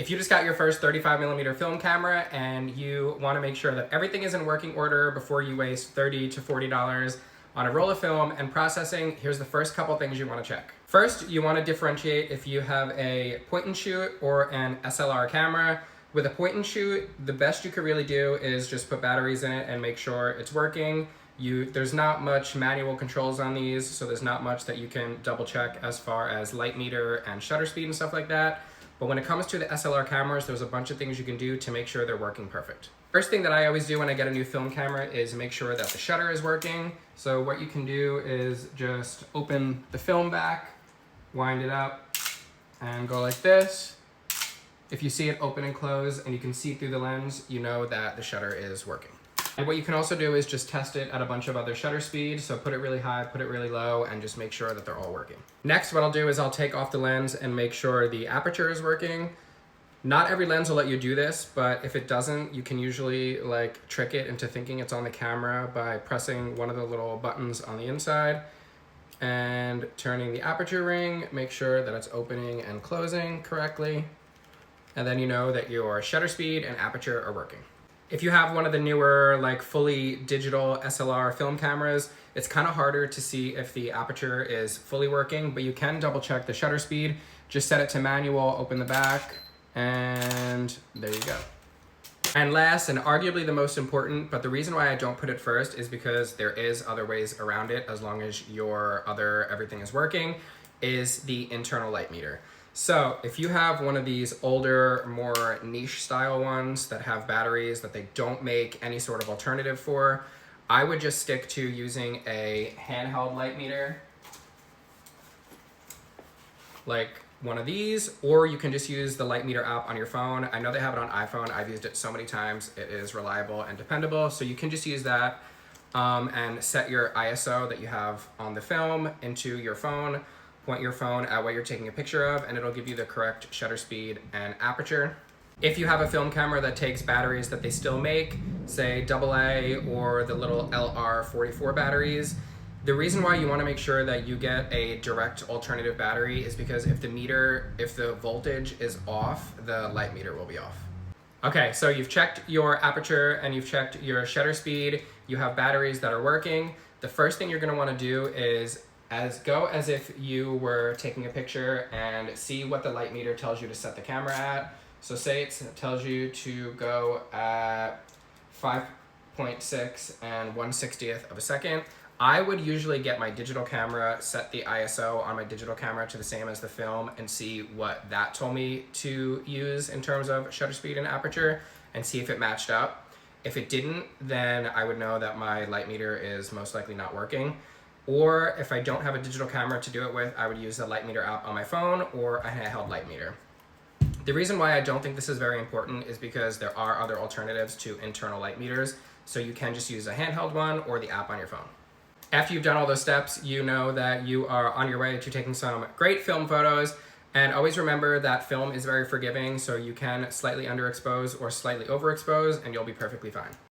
If you just got your first 35mm film camera and you want to make sure that everything is in working order before you waste $30 to $40 on a roll of film and processing, here's the first couple things you want to check. First, you want to differentiate if you have a point and shoot or an SLR camera. With a point and shoot, the best you could really do is just put batteries in it and make sure it's working. There's not much manual controls on these, so there's not much that you can double check as far as light meter and shutter speed and stuff like that. But when it comes to the SLR cameras, there's a bunch of things you can do to make sure they're working perfect. First thing that I always do when I get a new film camera is make sure that the shutter is working. So what you can do is just open the film back, wind it up, and go like this. If you see it open and close and you can see through the lens, you know that the shutter is working. And what you can also do is just test it at a bunch of other shutter speeds. So put it really high, put it really low, and just make sure that they're all working. Next, what I'll do is I'll take off the lens and make sure the aperture is working. Not every lens will let you do this, but if it doesn't, you can usually trick it into thinking it's on the camera by pressing one of the little buttons on the inside and turning the aperture ring, make sure that it's opening and closing correctly. And then you know that your shutter speed and aperture are working. If you have one of the newer, fully digital SLR film cameras, it's kind of harder to see if the aperture is fully working, but you can double check the shutter speed. Just set it to manual, open the back, and there you go. And last, and arguably the most important, but the reason why I don't put it first is because there is other ways around it as long as everything is working, is the internal light meter. So if you have one of these older, more niche style ones that have batteries that they don't make any sort of alternative for, I would just stick to using a handheld light meter, like one of these, or you can just use the light meter app on your phone. I know they have it on iPhone. I've used it so many times. It is reliable and dependable. So you can just use that and set your ISO that you have on the film into your phone. Point your phone at what you're taking a picture of, and it'll give you the correct shutter speed and aperture. If you have a film camera that takes batteries that they still make, say AA or the little LR44 batteries, the reason why you want to make sure that you get a direct alternative battery is because if the voltage is off, the light meter will be off. Okay, so you've checked your aperture and you've checked your shutter speed, you have batteries that are working. The first thing you're going to want to do is go as if you were taking a picture and see what the light meter tells you to set the camera at. So say it tells you to go at 5.6 and 1/60th of a second. I would usually get my digital camera, set the ISO on my digital camera to the same as the film, and see what that told me to use in terms of shutter speed and aperture, and see if it matched up. If it didn't, then I would know that my light meter is most likely not working. Or if I don't have a digital camera to do it with, I would use the light meter app on my phone or a handheld light meter. The reason why I don't think this is very important is because there are other alternatives to internal light meters, so you can just use a handheld one or the app on your phone. After you've done all those steps, you know that you are on your way to taking some great film photos. And always remember that film is very forgiving, so you can slightly underexpose or slightly overexpose and you'll be perfectly fine.